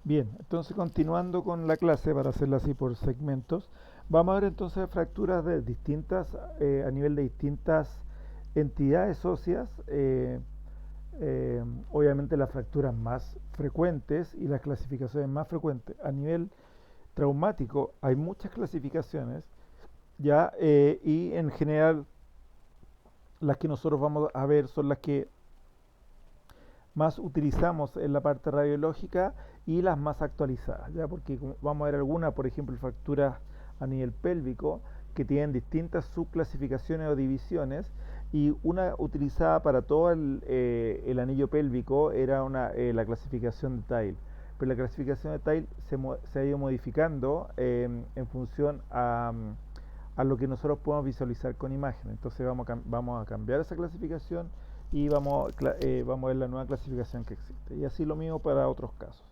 Bien, entonces continuando con la clase, para hacerla así por segmentos, vamos a ver entonces fracturas de distintas, a nivel de distintas entidades óseas, obviamente las fracturas más frecuentes y las clasificaciones más frecuentes. A nivel traumático hay muchas clasificaciones, ya, y en general las que nosotros vamos a ver son las que más utilizamos en la parte radiológica y las más actualizadas, ¿ya? Porque vamos a ver algunas, por ejemplo, fracturas a nivel pélvico que tienen distintas subclasificaciones o divisiones, y una utilizada para todo el anillo pélvico era la clasificación de Tile. Pero la clasificación de Tile se ha ido modificando en función a lo que nosotros podemos visualizar con imágenes. Entonces vamos a cambiar esa clasificación y vamos a ver la nueva clasificación que existe. Y así lo mismo para otros casos.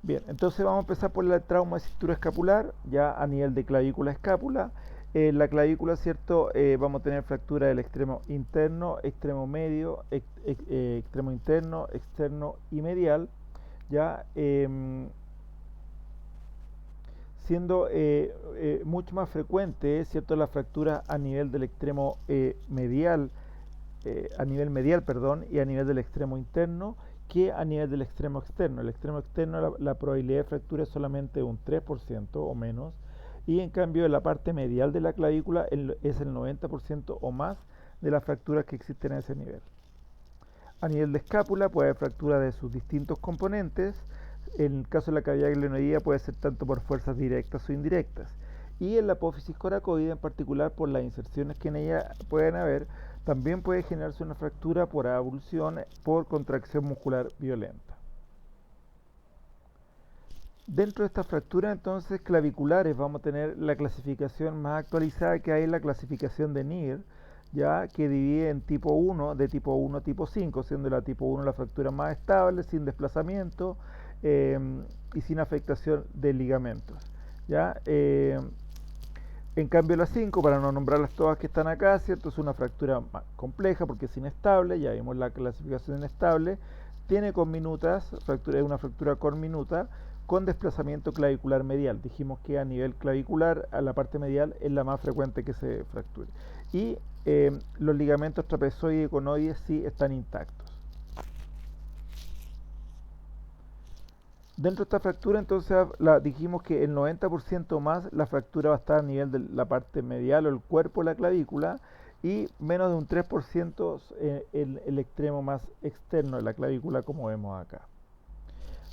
Bien, entonces vamos a empezar por el trauma de cintura escapular, ya a nivel de clavícula escápula. La clavícula, ¿cierto? Vamos a tener fractura del extremo interno, extremo medio, extremo interno, externo y medial, ya. Siendo mucho más frecuente, ¿cierto?, las fracturas a nivel del extremo medial, a nivel medial, perdón, y a nivel del extremo interno, que a nivel del extremo externo. El extremo externo, la probabilidad de fractura es solamente un 3% o menos, y en cambio en la parte medial de la clavícula es el 90% o más de las fracturas que existen a ese nivel. A nivel de escápula puede haber fractura de sus distintos componentes. En el caso de la cavidad glenoidea puede ser tanto por fuerzas directas o indirectas. Y en la apófisis coracoide, en particular por las inserciones que en ella pueden haber, también puede generarse una fractura por abulsión por contracción muscular violenta. Dentro de estas fracturas entonces claviculares vamos a tener la clasificación más actualizada que hay, la clasificación de Neer, ya, que divide en tipo 1, de tipo 1 a tipo 5, siendo la tipo 1 la fractura más estable, sin desplazamiento eh, y sin afectación de ligamentos. ¿Ya? En cambio la 5, para no nombrarlas todas que están acá, ¿cierto?, es una fractura más compleja porque es inestable, ya vimos la clasificación inestable, tiene conminutas, es una fractura conminuta con desplazamiento clavicular medial. Dijimos que a nivel clavicular, a la parte medial es la más frecuente que se fracture. Y los ligamentos trapezoide y conoides sí están intactos. Dentro de esta fractura, entonces, dijimos que el 90% más la fractura va a estar a nivel de la parte medial o el cuerpo de la clavícula, y menos de un 3% en el extremo más externo de la clavícula, como vemos acá.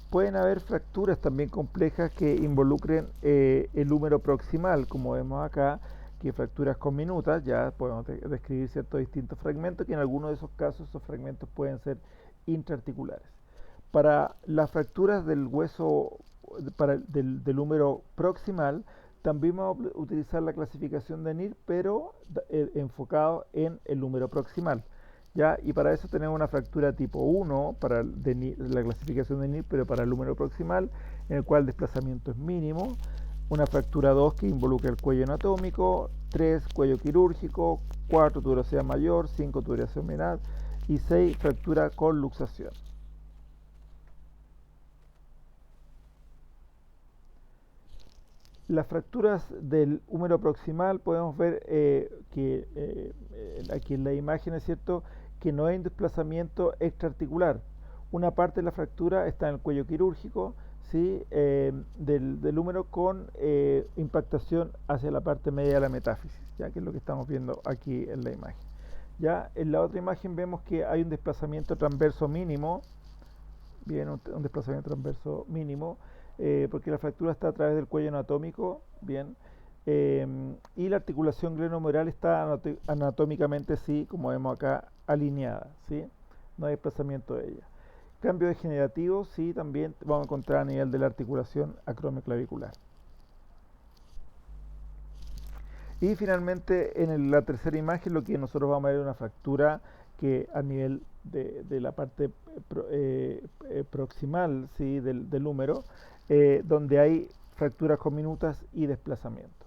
Pueden haber fracturas también complejas que involucren el húmero proximal, como vemos acá, que fracturas conminutas, ya podemos describir ciertos distintos fragmentos, que en algunos de esos casos esos fragmentos pueden ser intraarticulares. Para las fracturas del hueso, del húmero proximal, también vamos a utilizar la clasificación de NIR, pero enfocado en el húmero proximal. ¿Ya? Y para eso tenemos una fractura tipo 1, para la clasificación de NIR, pero para el húmero proximal, en el cual el desplazamiento es mínimo. Una fractura 2 que involucra el cuello anatómico, 3 cuello quirúrgico, 4 tuberosidad mayor, 5 tuberosidad menor y 6 fractura con luxación. Las fracturas del húmero proximal podemos ver que aquí en la imagen es cierto que no hay un desplazamiento extraarticular. Una parte de la fractura está en el cuello quirúrgico, ¿sí? Del húmero con impactación hacia la parte media de la metáfisis, ya que es lo que estamos viendo aquí en la imagen. Ya en la otra imagen vemos que hay un desplazamiento transverso mínimo, bien, un desplazamiento transverso mínimo, porque la fractura está a través del cuello anatómico, bien, y la articulación glenohumeral está anatómicamente, sí, como vemos acá, alineada, sí, no hay desplazamiento de ella. Cambio degenerativo, sí, también vamos a encontrar a nivel de la articulación acromioclavicular. Y finalmente, en la tercera imagen, lo que nosotros vamos a ver es una fractura que a nivel de la parte proximal, ¿sí?, del húmero, donde hay fracturas conminutas y desplazamiento.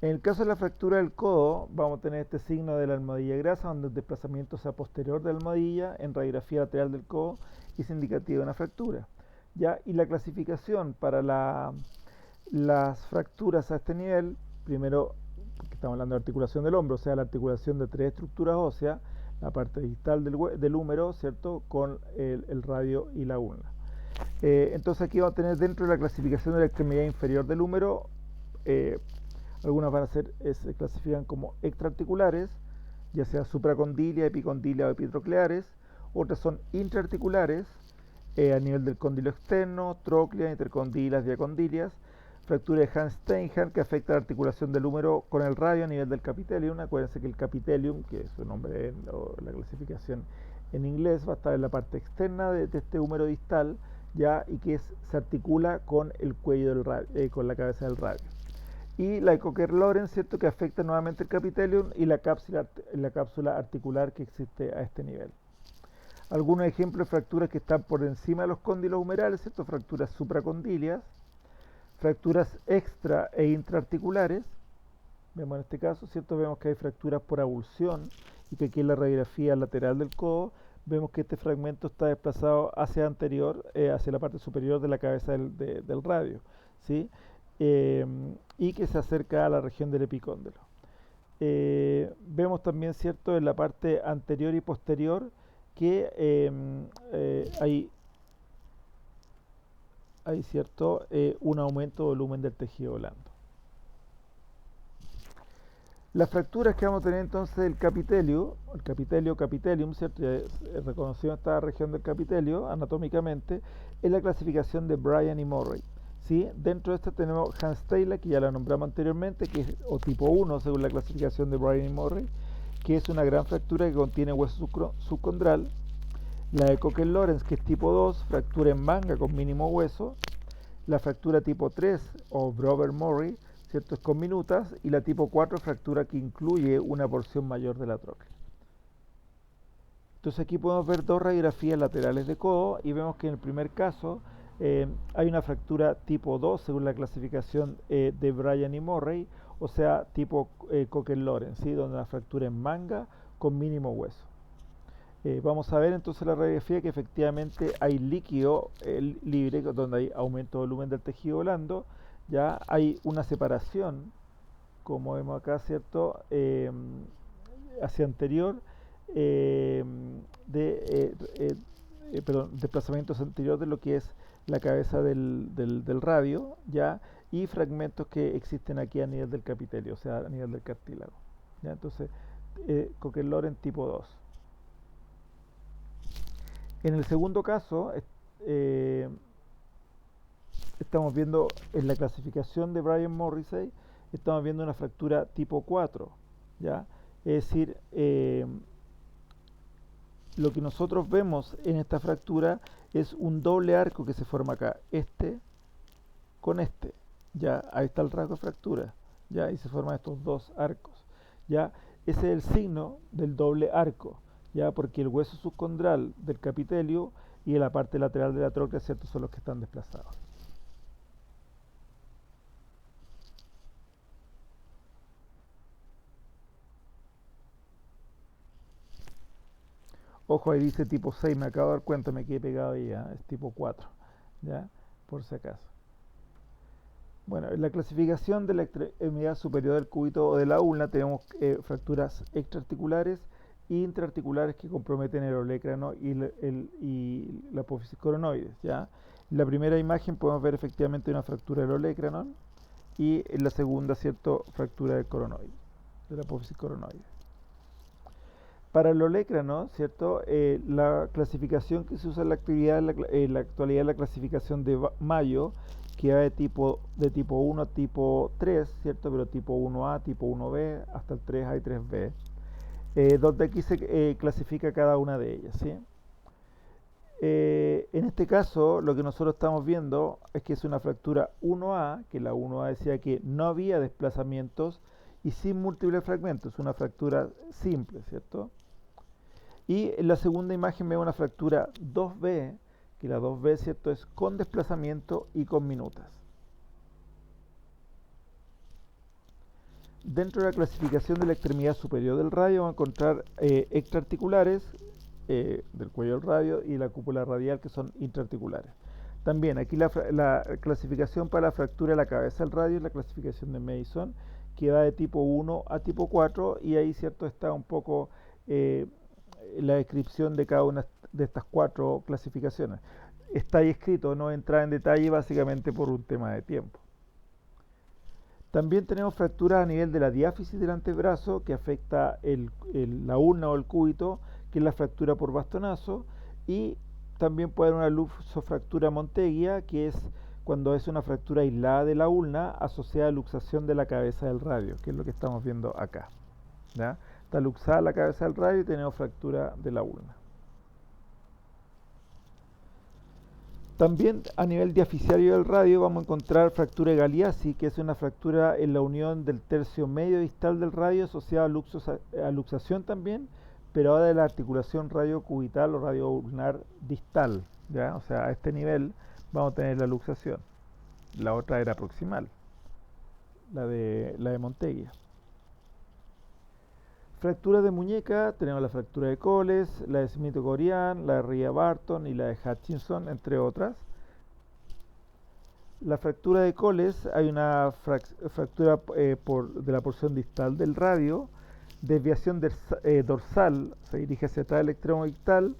En el caso de la fractura del codo, vamos a tener este signo de la almohadilla grasa, donde el desplazamiento sea posterior de la almohadilla en radiografía lateral del codo y es indicativo de una fractura. ¿Ya? Y la clasificación para las fracturas a este nivel, primero, estamos hablando de articulación del hombro, o sea, la articulación de tres estructuras óseas, la parte distal del húmero, ¿cierto?, con el radio y la ulna. Entonces aquí vamos a tener dentro de la clasificación de la extremidad inferior del húmero, algunas van a ser, se clasifican como extraarticulares, ya sea supracondilia, epicondilia o epitrocleares. Otras son intraarticulares, a nivel del cóndilo externo, tróclea, intercondilas, diacondilias. Fractura de Hans-Steinhardt, que afecta la articulación del húmero con el radio a nivel del capitelium. Acuérdense que el capitelium, que es su nombre o la clasificación en inglés, va a estar en la parte externa de este húmero distal, ya, y que se articula con el cuello del radio, con la cabeza del radio. Y la de Cocker-Lawrence, ¿cierto?, que afecta nuevamente el capitelium y la cápsula articular que existe a este nivel. Algunos ejemplos de fracturas que están por encima de los cóndilos humerales, ¿cierto?, fracturas supracondilias, fracturas extra e intraarticulares. Vemos en este caso, ¿cierto?, vemos que hay fracturas por avulsión y que aquí en la radiografía lateral del codo vemos que este fragmento está desplazado hacia anterior, hacia la parte superior de la cabeza del radio, ¿sí? Y que se acerca a la región del epicóndilo. Vemos también, ¿cierto?, en la parte anterior y posterior que hay cierto un aumento de volumen del tejido blando. Las fracturas que vamos a tener entonces del capitelio, el capitelium, ¿cierto?, reconocido en esta región del capitelio anatómicamente, es la clasificación de Bryan y Murray. ¿Sí? Dentro de esta tenemos Hans-Taylor, que ya la nombramos anteriormente, que es o tipo 1 según la clasificación de Bryan y Murray, que es una gran fractura que contiene hueso subcondral. La de Cocker-Lawrence, que es tipo 2, fractura en manga con mínimo hueso. La fractura tipo 3 o Brover-Murray, ¿cierto?, es con minutas. Y la tipo 4, fractura que incluye una porción mayor de la tróclea. Entonces aquí podemos ver dos radiografías laterales de codo y vemos que en el primer caso hay una fractura tipo 2 según la clasificación de Bryan y Murray, o sea, tipo Cocker-Lawrence, ¿sí?, donde la fractura en manga con mínimo hueso. Vamos a ver entonces la radiografía que efectivamente hay líquido libre, donde hay aumento de volumen del tejido blando, ya hay una separación, como vemos acá, ¿cierto?, hacia anterior, desplazamientos anterior de lo que es la cabeza del radio, ya, y fragmentos que existen aquí a nivel del capitelio, o sea, a nivel del cartílago. ¿Ya? Entonces, Cocker-Lawrence tipo 2. En el segundo caso, estamos viendo en la clasificación de Bryan Morrissey, estamos viendo una fractura tipo 4, ¿ya? Es decir, lo que nosotros vemos en esta fractura es un doble arco que se forma acá, este con este, ya, ahí está el rasgo de fractura, ya, y se forman estos dos arcos, ya, ese es el signo del doble arco, ya, porque el hueso subcondral del capitelio y la parte lateral de la tróclea, ¿cierto?, son los que están desplazados. Ojo, ahí dice tipo 6, me acabo de dar cuenta, me quedé pegado ahí, ¿eh? Es tipo 4, ¿ya? Por si acaso. Bueno, en la clasificación de la extremidad superior del cúbito o de la ulna tenemos fracturas extraarticulares e intraarticulares que comprometen el olecrano y la apófisis coronoides, ¿ya? En la primera imagen podemos ver efectivamente una fractura del olecrano y en la segunda, ¿cierto?, fractura del coronoide, de la apófisis coronoide. Para el olecrano, ¿cierto?, la clasificación que se usa en la actualidad es la clasificación de Mayo, que va de tipo 1 a tipo 3, ¿cierto?, pero tipo 1A, tipo 1B, hasta el 3A y 3B, donde aquí se clasifica cada una de ellas, ¿sí? En este caso, lo que nosotros estamos viendo es que es una fractura 1A, que la 1A decía que no había desplazamientos y sin múltiples fragmentos, una fractura simple, ¿cierto? Y en la segunda imagen vemos una fractura 2B, que la 2B, ¿cierto?, es con desplazamiento y con minutas. Dentro de la clasificación de la extremidad superior del radio vamos a encontrar extraarticulares del cuello del radio y la cúpula radial, que son intraarticulares. También aquí la clasificación para la fractura de la cabeza del radio es la clasificación de Mason, que va de tipo 1 a tipo 4, y ahí cierto está un poco la descripción de cada una de estas 4 clasificaciones. Está ahí escrito, no entra en detalle básicamente por un tema de tiempo. También tenemos fracturas a nivel de la diáfisis del antebrazo, que afecta la ulna o el cúbito, que es la fractura por bastonazo, y también puede haber una luxofractura monteguia, que es cuando es una fractura aislada de la ulna asociada a luxación de la cabeza del radio, que es lo que estamos viendo acá, ¿ya? Está luxada la cabeza del radio y tenemos fractura de la ulna. También a nivel diaficiario del radio vamos a encontrar fractura de Galeazzi, que es una fractura en la unión del tercio medio distal del radio asociada a luxación también, pero ahora de la articulación radiocubital o radioulnar distal, ¿ya? O sea, a este nivel vamos a tener la luxación. La otra era proximal, la de Monteguia. Fracturas de muñeca, tenemos la fractura de Coles, la de Smith-Ogorian, la de Ria-Barton y la de Hutchinson, entre otras. La fractura de Coles, hay una fractura de la porción distal del radio, desviación dorsal, se dirige hacia atrás del extremo distal,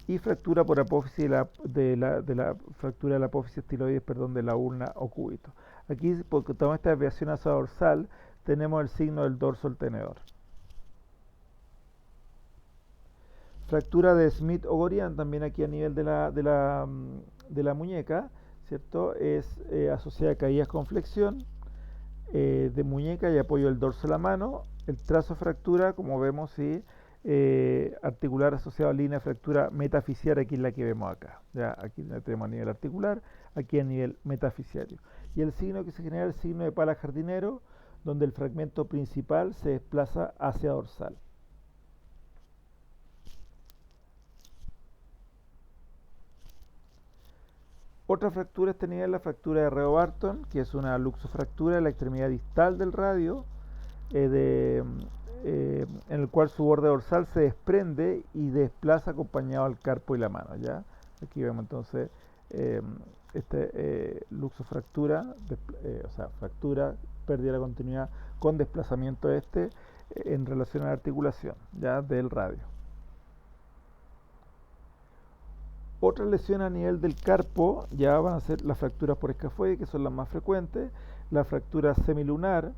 y fractura por apófisis de la fractura de la apófisis estiloides, de la ulna o cúbito. Aquí, porque toda esta desviación hacia dorsal, tenemos el signo del dorso del tenedor. Fractura de Smith-Ogorian, también aquí a nivel de la muñeca, ¿cierto? Es asociada a caídas con flexión de muñeca y apoyo del dorso de la mano. El trazo fractura, como vemos, sí, articular asociado a línea de fractura metafisiaria, aquí es la que vemos acá. ¿Ya? Aquí la tenemos a nivel articular, aquí a nivel metafisiario. Y el signo que se genera es el signo de pala jardinero, donde el fragmento principal se desplaza hacia dorsal. Otra fractura a este nivel es la fractura de Ria-Barton, que es una luxofractura de la extremidad distal del radio, en el cual su borde dorsal se desprende y desplaza acompañado al carpo y la mano. ¿Ya? Aquí vemos entonces luxofractura, o sea, fractura, pérdida de la continuidad con desplazamiento en relación a la articulación, ¿ya? Del radio. Otras lesiones a nivel del carpo ya van a ser las fracturas por escafoide, que son las más frecuentes, la fractura semilunar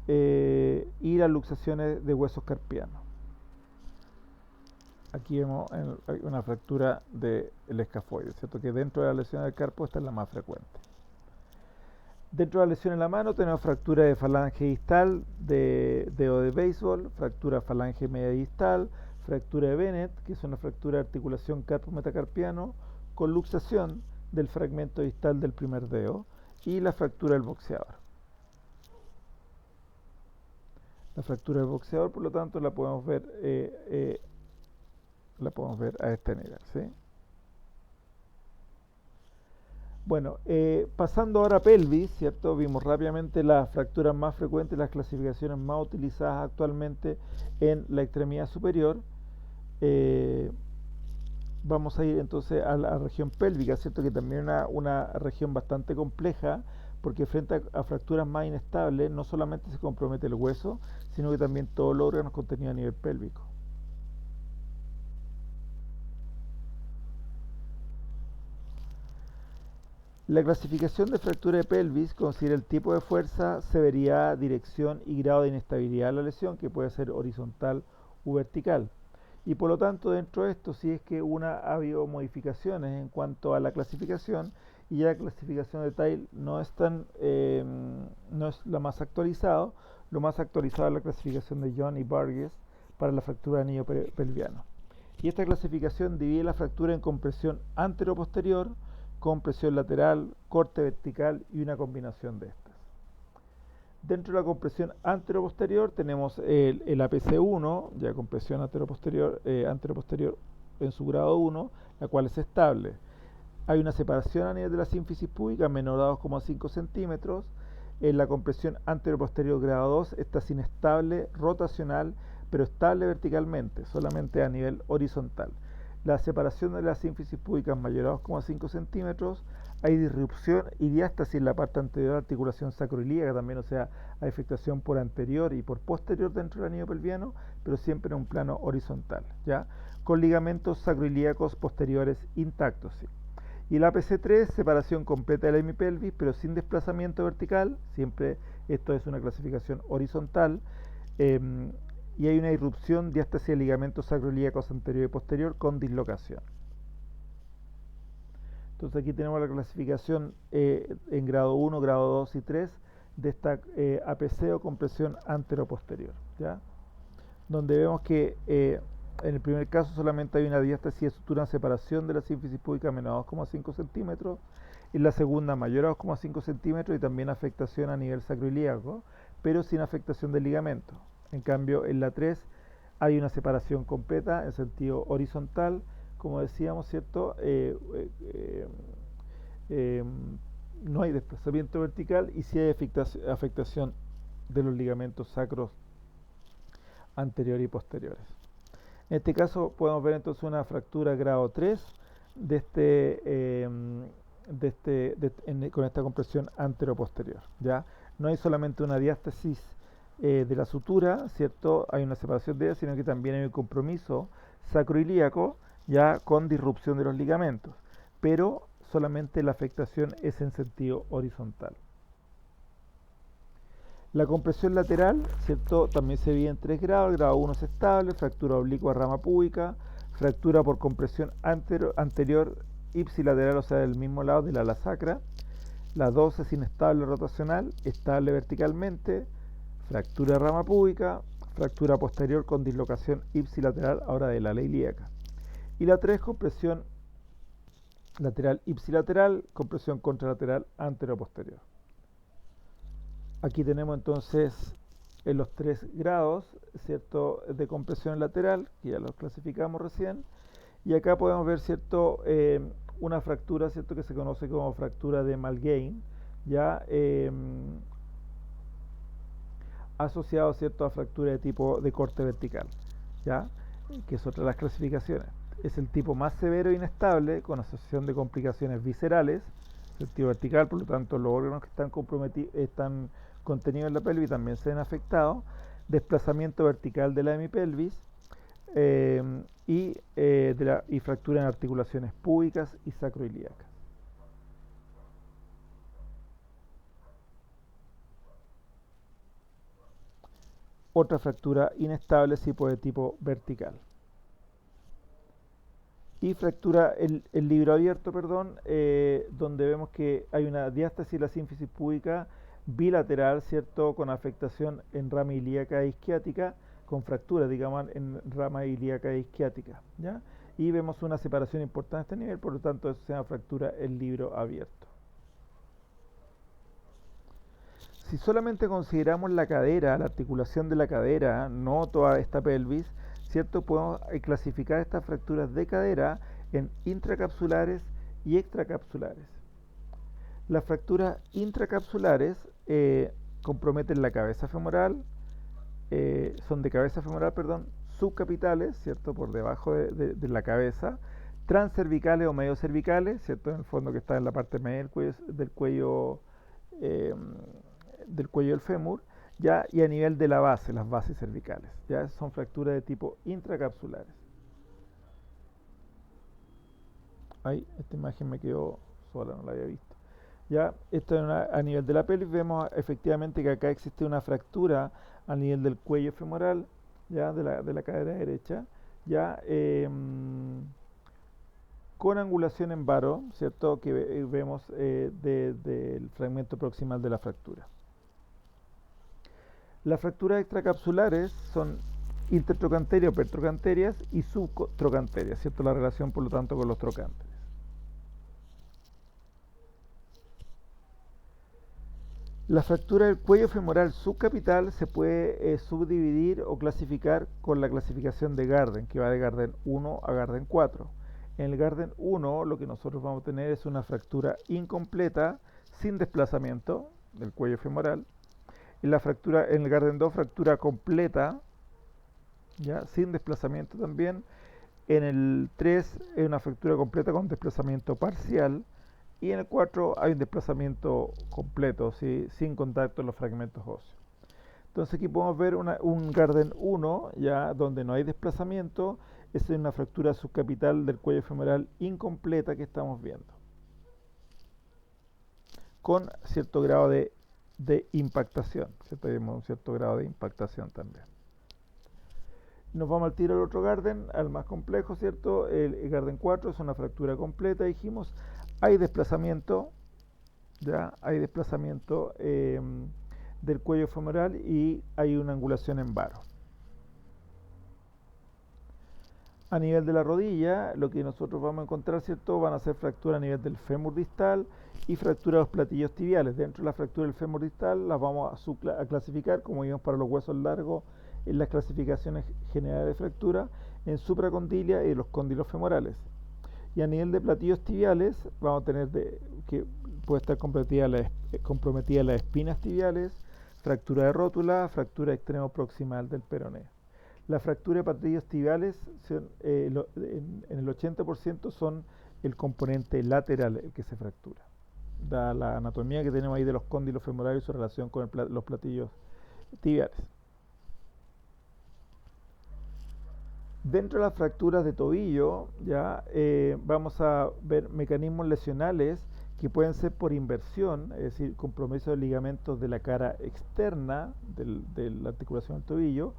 y las luxaciones de huesos carpianos. Aquí vemos una fractura del escafoide, ¿cierto? Que dentro de la lesión del carpo esta es la más frecuente. Dentro de la lesión en la mano tenemos fractura de falange distal de dedo de béisbol, fractura falange media distal, fractura de Bennett, que es una fractura de articulación carpo-metacarpiano con luxación del fragmento distal del primer dedo, y la fractura del boxeador. La fractura del boxeador, por lo tanto, la podemos ver a este nivel, ¿sí? Bueno, pasando ahora a pelvis, ¿cierto? Vimos rápidamente las fracturas más frecuentes, las clasificaciones más utilizadas actualmente en la extremidad superior. Vamos a ir entonces a la región pélvica, ¿cierto? Que también es una región bastante compleja, porque frente a fracturas más inestables no solamente se compromete el hueso, sino que también todos los órganos contenidos a nivel pélvico. La clasificación de fractura de pelvis considera el tipo de fuerza, severidad, dirección y grado de inestabilidad de la lesión, que puede ser horizontal u vertical. Y por lo tanto, dentro de esto, si es que ha habido modificaciones en cuanto a la clasificación, y ya la clasificación de Tile no es la más actualizada. Lo más actualizado es la clasificación de John y Burgess para la fractura de anillo pelviano. Y esta clasificación divide la fractura en compresión antero-posterior, compresión lateral, corte vertical y una combinación de estas. Dentro de la compresión antero-posterior tenemos el APC1, ya compresión antero-posterior en su grado 1, la cual es estable. Hay una separación a nivel de la sínfisis púbica menor a 2,5 centímetros. En la compresión anteroposterior grado 2, esta es inestable rotacional, pero estable verticalmente, solamente a nivel horizontal. La separación de la sínfisis púbica es mayor a 2,5 centímetros. Hay disrupción y diástasis en la parte anterior de la articulación sacroilíaca también, o sea, hay afectación por anterior y por posterior dentro del anillo pelviano, pero siempre en un plano horizontal, ¿ya? Con ligamentos sacroilíacos posteriores intactos, ¿sí? Y el APC3, separación completa de la hemipelvis, pero sin desplazamiento vertical, siempre esto es una clasificación horizontal, eh, y hay una irrupción diástasis de ligamentos sacroilíacos anterior y posterior con dislocación. Entonces aquí tenemos la clasificación en grado 1, grado 2 y 3 de esta APC o compresión anteroposterior, ¿ya? Donde vemos que en el primer caso solamente hay una diástasis de sutura en separación de la sínfisis púbica menor a 2,5 centímetros, en la segunda mayor a 2,5 centímetros y también afectación a nivel sacroilíaco, pero sin afectación del ligamento. En cambio, en la 3 hay una separación completa en sentido horizontal, como decíamos, ¿cierto? Eh, no hay desplazamiento vertical y sí hay afectación de los ligamentos sacros anteriores y posteriores. En este caso podemos ver entonces una fractura grado 3 con esta compresión anteroposterior, ¿ya? No hay solamente una diástasis de la sutura, ¿cierto? Hay una separación de ella, sino que también hay un compromiso sacroilíaco, ya con disrupción de los ligamentos, pero solamente la afectación es en sentido horizontal. La compresión lateral, ¿cierto? También se divide en 3 grados. El grado 1 es estable, fractura oblicua rama púbica, fractura por compresión anterior ipsilateral, o sea, del mismo lado del ala sacra. La 2 es inestable rotacional, estable verticalmente, fractura rama púbica, fractura posterior con dislocación ipsilateral ahora del ala ilíaca. Y la 3, compresión lateral ipsilateral, compresión contralateral anteroposterior. Aquí tenemos entonces en los 3 grados, ¿cierto?, de compresión lateral, que ya los clasificamos recién, y acá podemos ver, ¿cierto?, una fractura, ¿cierto?, que se conoce como fractura de Malgame, ya asociado, ¿cierto?, a fractura de tipo de corte vertical, ya, que es otra de las clasificaciones. Es el tipo más severo e inestable, con asociación de complicaciones viscerales, sentido vertical, por lo tanto los órganos que están comprometidos, están contenidos en la pelvis también se ven afectados, desplazamiento vertical de la hemipelvis y fractura en articulaciones púbicas y sacroilíacas. Otra fractura inestable, tipo de tipo vertical. Y fractura el libro abierto, perdón, donde vemos que hay una diástasis de la sínfisis púbica bilateral, ¿cierto?, con afectación en rama ilíaca e isquiática, con fractura, digamos, en rama ilíaca e isquiática, ¿ya? Y vemos una separación importante a este nivel, por lo tanto, eso se llama fractura el libro abierto. Si solamente consideramos la cadera, la articulación de la cadera, no toda esta pelvis, ¿cierto?, podemos clasificar estas fracturas de cadera en intracapsulares y extracapsulares. Las fracturas intracapsulares comprometen la cabeza femoral, son de cabeza femoral, perdón, subcapitales, ¿cierto?, por debajo de la cabeza, transcervicales o medio cervicales, ¿cierto?, en el fondo que está en la parte media del cuello del fémur, ya, y a nivel de la base, las bases cervicales, ya son fracturas de tipo intracapsulares. Ahí, esta imagen me quedó sola, no la había visto. Ya, esto es a nivel de la pelvis, vemos efectivamente que acá existe una fractura a nivel del cuello femoral, ya, de la cadera derecha, ya, con angulación en varo, ¿cierto?, que vemos del fragmento proximal de la fractura. Las fracturas extracapsulares son intertrocanterias o pertrocanterias y subtrocanterias, ¿cierto?, la relación por lo tanto con los trocánteres. La fractura del cuello femoral subcapital se puede subdividir o clasificar con la clasificación de Garden, que va de Garden 1 a Garden 4. En el Garden 1 lo que nosotros vamos a tener es una fractura incompleta, sin desplazamiento, del cuello femoral. En la fractura, en el Garden 2, fractura completa, ya, sin desplazamiento también. En el 3 es una fractura completa con desplazamiento parcial. Y en el 4 hay un desplazamiento completo, ¿sí? Sin contacto en los fragmentos óseos. Entonces aquí podemos ver un Garden 1, ya, donde no hay desplazamiento. Esa es una fractura subcapital del cuello femoral incompleta que estamos viendo, con cierto grado de impactación, ¿cierto? Tenemos un cierto grado de impactación también. Nos vamos al tiro al otro Garden, al más complejo, ¿cierto? El Garden 4 es una fractura completa, dijimos. Hay desplazamiento, ya, hay desplazamiento del cuello femoral y hay una angulación en varo. A nivel de la rodilla, lo que nosotros vamos a encontrar, ¿cierto? Van a ser fracturas a nivel del fémur distal y fractura de los platillos tibiales. Dentro de la fractura del fémur distal las vamos a clasificar, como vimos para los huesos largos en las clasificaciones generales de fractura, en supracondilia y los cóndilos femorales. Y a nivel de platillos tibiales vamos a tener que puede estar comprometida las espinas tibiales, fractura de rótula, fractura extremo proximal del peroneo. La fractura de platillos tibiales en el 80% son el componente lateral el que se fractura. Da la anatomía que tenemos ahí de los cóndilos femorales y su relación con los platillos tibiales. Dentro de las fracturas de tobillo, ya vamos a ver mecanismos lesionales que pueden ser por inversión, es decir, compromiso de ligamentos de la cara externa de la articulación del tobillo,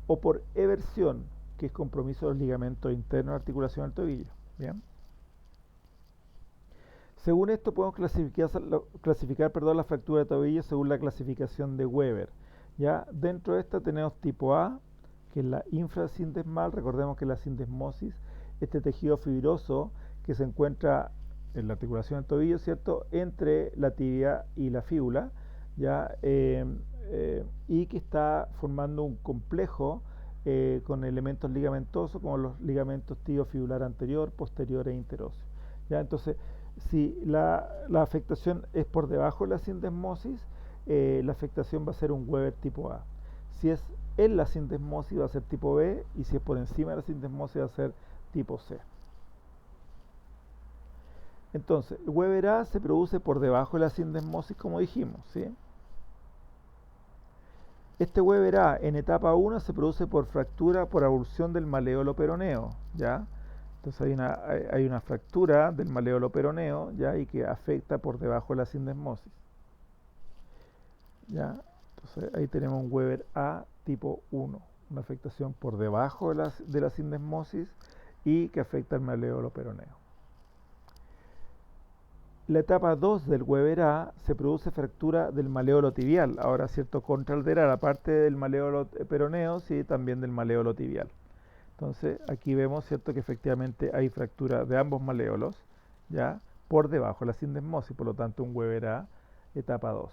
o por eversión, que es compromiso de los ligamentos internos de la articulación del tobillo. ¿Bien? Según esto podemos clasificar la fractura de tobillo según la clasificación de Weber. ¿Ya? Dentro de esta tenemos tipo A, que es la infrasindesmal. Recordemos que la sindesmosis, este tejido fibroso que se encuentra en la articulación del tobillo, ¿cierto?, entre la tibia y la fíbula, ¿ya? Y que está formando un complejo con elementos ligamentosos como los ligamentos tibiofibular anterior, posterior e interóseo. ¿Ya? Entonces, si la afectación es por debajo de la sindesmosis, la afectación va a ser un Weber tipo A. Si es en la sindesmosis va a ser tipo B, y si es por encima de la sindesmosis va a ser tipo C. Entonces, el Weber A se produce por debajo de la sindesmosis, como dijimos, ¿sí? Este Weber A en etapa 1 se produce por fractura por avulsión del maleolo peroneo, ¿ya? Entonces hay una fractura del maleolo peroneo, ¿ya? Y que afecta por debajo de la sindesmosis, ¿ya? Entonces ahí tenemos un Weber A tipo 1, una afectación por debajo de la sindesmosis y que afecta al maleolo peroneo. La etapa 2 del Weber A se produce fractura del maleolo tibial, ahora, ¿cierto?, contralateral, aparte del maleolo peroneo, sí, también del maleolo tibial. Entonces aquí vemos, ¿cierto?, que efectivamente hay fractura de ambos maleolos, ya, por debajo de la sindesmosis, por lo tanto un Weber A etapa 2.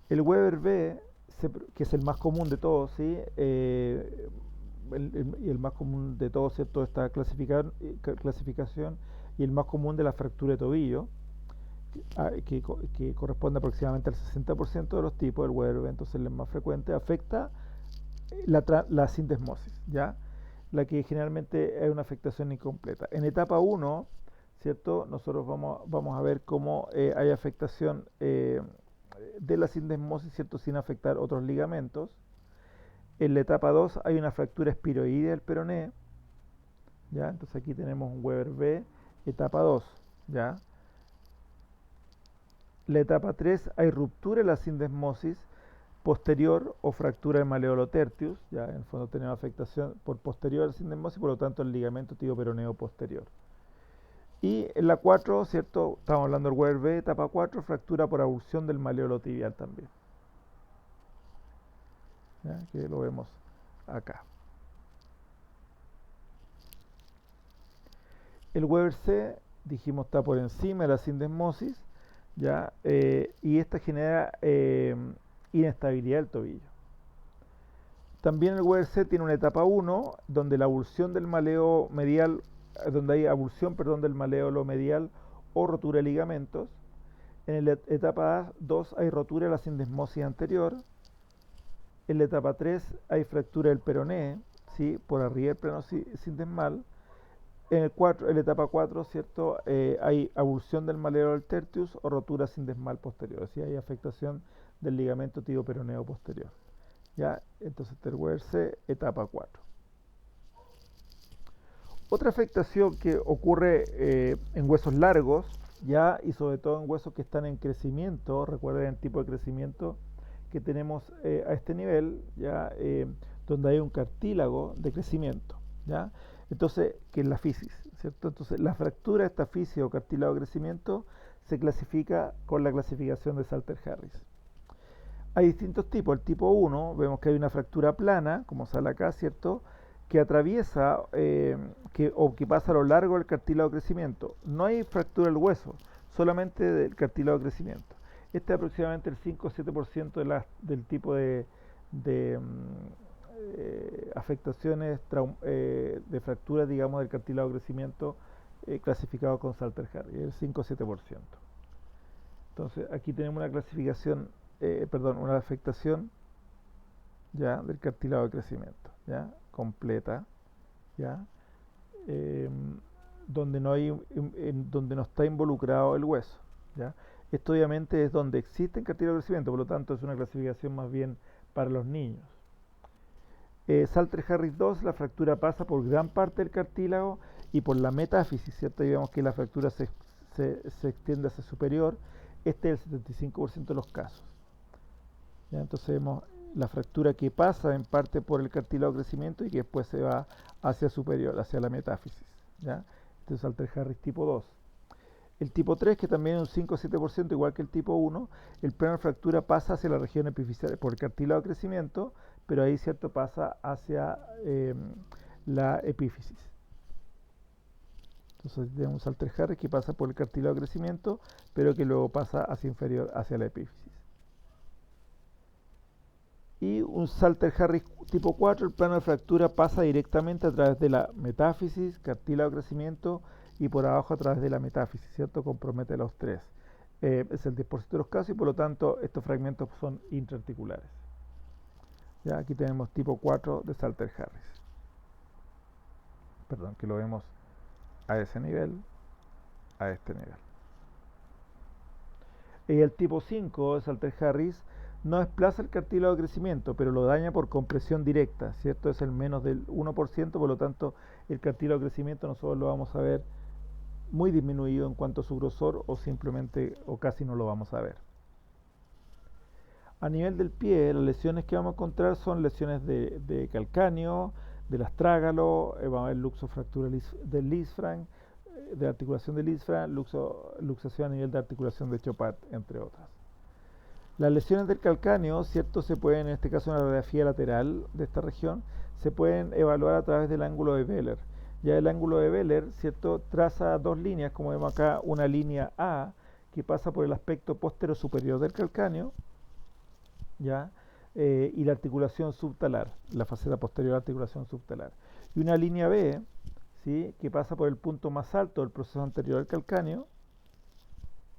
El Weber B, que es el más común de todos, ¿sí? El más común de todos, ¿cierto?, esta clasificación, y el más común de la fractura de tobillo, que corresponde aproximadamente al 60% de los tipos del Weber B, entonces el más frecuente, afecta la sindesmosis, ¿ya? La que generalmente es una afectación incompleta. En etapa 1, ¿cierto?, nosotros vamos a ver cómo hay afectación de la sindesmosis, ¿cierto?, sin afectar otros ligamentos. En la etapa 2 hay una fractura espiroidea del peroné, ¿ya? Entonces aquí tenemos un Weber B etapa 2, ¿ya? La etapa 3 hay ruptura de la sindesmosis posterior o fractura del maleolo tertius, ya en el fondo tenemos afectación por posterior a la sindesmosis, por lo tanto el ligamento tibio-peroneo posterior. Y en la 4, ¿cierto?, estamos hablando del Weber B, etapa 4, fractura por avulsión del maleolo tibial también, ¿ya? Que lo vemos acá. El Weber C, dijimos, está por encima de la sindesmosis, ¿ya? Y esta genera inestabilidad del tobillo. También el Weber C tiene una etapa 1, donde la avulsión del maleo medial, donde hay avulsión, perdón, del maleolo medial o rotura de ligamentos. En la etapa 2 hay rotura de la sindesmosis anterior. En la etapa 3 hay fractura del peroné, ¿sí? Por arriba del plano sindesmal. En la etapa 4, ¿cierto? Hay abulsión del maleo del tertius o rotura sindesmal posterior, ¿sí? Hay afectación del ligamento tibio-peroneo posterior. ¿Ya? Entonces, Terwerse, etapa 4. Otra afectación que ocurre en huesos largos, ya, y sobre todo en huesos que están en crecimiento, recuerden el tipo de crecimiento que tenemos a este nivel, ya, donde hay un cartílago de crecimiento, ya. Entonces, que es la fisis, ¿cierto? Entonces, la fractura de esta fisis o cartílago de crecimiento se clasifica con la clasificación de Salter-Harris. Hay distintos tipos. El tipo 1, vemos que hay una fractura plana, como sale acá, ¿cierto? Que atraviesa o que pasa a lo largo del cartílago de crecimiento. No hay fractura del hueso, solamente del cartílago de crecimiento. Este es aproximadamente el 5 o 7% del tipo de afectaciones de fracturas, digamos, del cartílago de crecimiento clasificado con Salter-Harris, el 5 o 7%. Entonces, aquí tenemos una clasificación, una afectación ya del cartílago de crecimiento, ya completa, ya donde no está involucrado el hueso, ya. Esto obviamente es donde existe el cartílago de crecimiento, por lo tanto es una clasificación más bien para los niños. Salter-Harris 2, la fractura pasa por gran parte del cartílago y por la metáfisis, ¿cierto? Y vemos que la fractura se extiende hacia superior. Este es el 75% de los casos. ¿Ya? Entonces vemos la fractura que pasa en parte por el cartílago de crecimiento y que después se va hacia superior, hacia la metáfisis, ¿ya? Este es Salter-Harris tipo 2. El tipo 3, que también es un 5 o 7%, igual que el tipo 1, el plano de fractura pasa hacia la región epifisial por el cartílago de crecimiento, pero ahí, ¿cierto?, pasa hacia la epífisis. Entonces tenemos un Salter-Harris que pasa por el cartílago de crecimiento, pero que luego pasa hacia inferior, hacia la epífisis. Y un Salter-Harris tipo 4, el plano de fractura pasa directamente a través de la metáfisis, cartílago de crecimiento y por abajo a través de la metáfisis, ¿cierto? Compromete los tres. Es el 10% de los casos y por lo tanto estos fragmentos son intraarticulares. Ya, aquí tenemos tipo 4 de Salter-Harris. Perdón, que lo vemos a ese nivel, a este nivel. Y el tipo 5 de Salter-Harris no desplaza el cartílago de crecimiento, pero lo daña por compresión directa, ¿cierto? Es el menos del 1%, por lo tanto el cartílago de crecimiento nosotros lo vamos a ver muy disminuido en cuanto a su grosor o simplemente o casi no lo vamos a ver. A nivel del pie, las lesiones que vamos a encontrar son lesiones de calcáneo, del astrágalo, vamos a ver luxofractura del Lisfranc, de articulación del Lisfranc, luxación a nivel de articulación de Chopard, entre otras. Las lesiones del calcáneo, ¿cierto? Se pueden, en este caso en la radiografía lateral de esta región, se pueden evaluar a través del ángulo de Wöhler. Ya el ángulo de Wöhler, ¿cierto?, traza dos líneas, como vemos acá, una línea A que pasa por el aspecto postero superior del calcáneo, ¿ya? Y la articulación subtalar, la faceta posterior de la articulación subtalar. Y una línea B, ¿sí?, que pasa por el punto más alto del proceso anterior del calcáneo,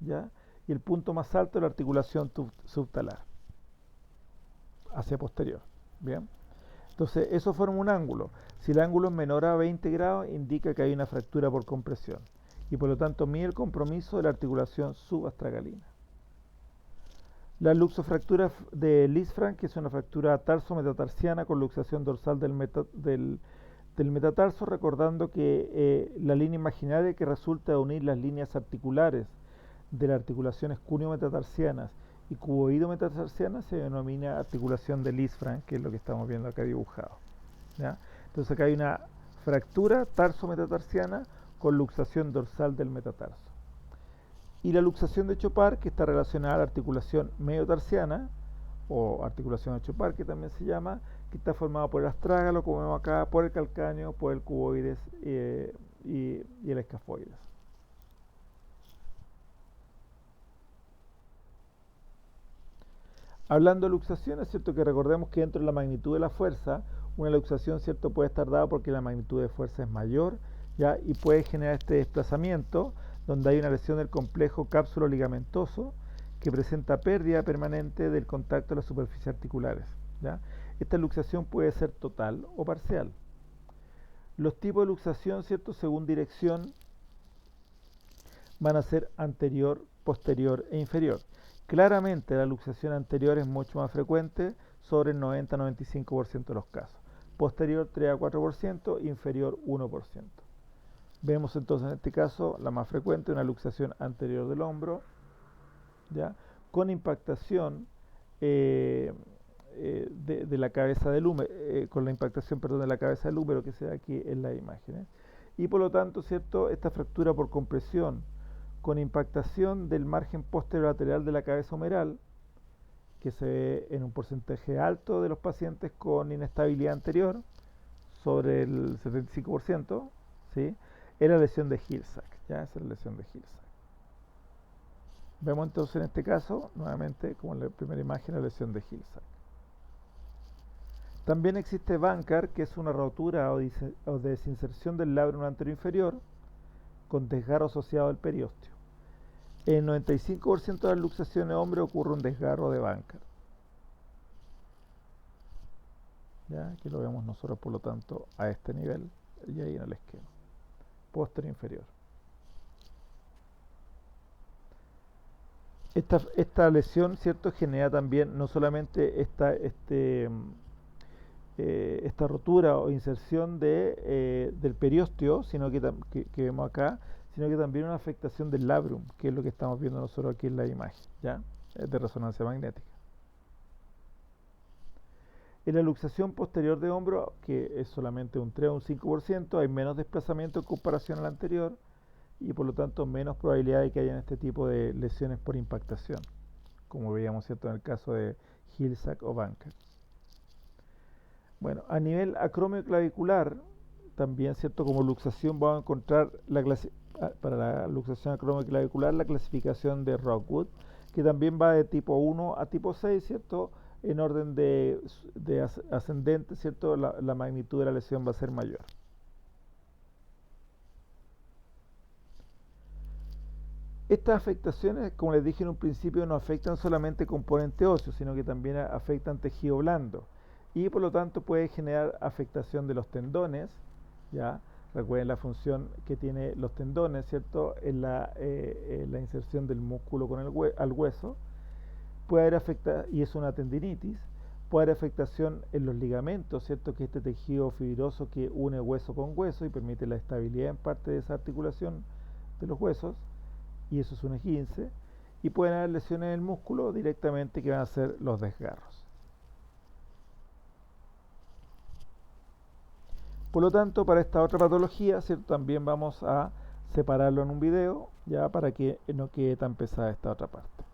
¿ya?, y el punto más alto de la articulación subtalar, hacia posterior. Bien. Entonces, eso forma un ángulo. Si el ángulo es menor a 20 grados, indica que hay una fractura por compresión. Y por lo tanto, mide el compromiso de la articulación subastragalina. La luxofractura de Lisfranc, que es una fractura tarso-metatarsiana con luxación dorsal del metatarso, recordando que la línea imaginaria que resulta de unir las líneas articulares de las articulaciones cuneo-metatarsianas y cuboideo-metatarsianas se denomina articulación de Lisfranc, que es lo que estamos viendo acá dibujado, ¿ya? Entonces acá hay una fractura tarso-metatarsiana con luxación dorsal del metatarso. Y la luxación de Chopard, que está relacionada a la articulación mediotarsiana, o articulación de Chopard, que también se llama, que está formada por el astrágalo, como vemos acá, por el calcáneo, por el cuboides y el escafoides. Hablando de luxación, es cierto que recordemos que dentro de la magnitud de la fuerza, una luxación, cierto, puede estar dada porque la magnitud de fuerza es mayor, ¿ya? Y puede generar este desplazamiento donde hay una lesión del complejo cápsulo ligamentoso que presenta pérdida permanente del contacto de las superficies articulares, ¿ya? Esta luxación puede ser total o parcial. Los tipos de luxación, ¿cierto?, según dirección, van a ser anterior, posterior e inferior. Claramente la luxación anterior es mucho más frecuente, sobre el 90-95% de los casos. Posterior 3 a 4%, inferior 1%. Vemos entonces en este caso la más frecuente, una luxación anterior del hombro, ¿ya?, con impactación de la cabeza del húmero, con la impactación, perdón, de la cabeza del húmero que se ve aquí en la imagen. Y por lo tanto, ¿cierto?, esta fractura por compresión con impactación del margen posterolateral de la cabeza humeral, que se ve en un porcentaje alto de los pacientes con inestabilidad anterior, sobre el 75%, ¿sí?, es la lesión de Hill-Sachs, ¿ya? Esa es la lesión de Hill-Sachs. Vemos entonces en este caso, nuevamente, como en la primera imagen, la lesión de Hill-Sachs. También existe Bankart, que es una rotura o desinserción del labrum anterior inferior con desgarro asociado al periósteo. En el 95% de las luxaciones de hombre ocurre un desgarro de Bankart. ¿Ya? Aquí lo vemos nosotros, por lo tanto, a este nivel y ahí en el esquema. Posterior inferior. Esta lesión, ¿cierto?, genera también no solamente esta rotura o inserción del periósteo, sino que vemos acá, sino que también una afectación del labrum, que es lo que estamos viendo nosotros aquí en la imagen, ¿ya?, de resonancia magnética. En la luxación posterior de hombro, que es solamente un 3 o un 5%, hay menos desplazamiento en comparación al anterior y por lo tanto menos probabilidad de que hayan este tipo de lesiones por impactación, como veíamos, ¿cierto?, en el caso de Hill-Sachs o Bankart. Bueno, a nivel acromioclavicular, también, ¿cierto?, como luxación vamos a encontrar para la luxación acromioclavicular la clasificación de Rockwood, que también va de tipo 1 a tipo 6, ¿cierto?, en orden de ascendente, ¿cierto?, la magnitud de la lesión va a ser mayor. Estas afectaciones, como les dije en un principio, no afectan solamente componente óseo, sino que también afectan tejido blando. Y por lo tanto puede generar afectación de los tendones, ¿ya? Recuerden la función que tienen los tendones, ¿cierto?, en la inserción del músculo con al hueso. Puede haber afectación, y es una tendinitis, puede haber afectación en los ligamentos, ¿cierto?, que este tejido fibroso que une hueso con hueso y permite la estabilidad en parte de esa articulación de los huesos, y eso es un esguince, y pueden haber lesiones en el músculo directamente que van a ser los desgarros. Por lo tanto, para esta otra patología, ¿cierto?, también vamos a separarlo en un video, ya, para que no quede tan pesada esta otra parte.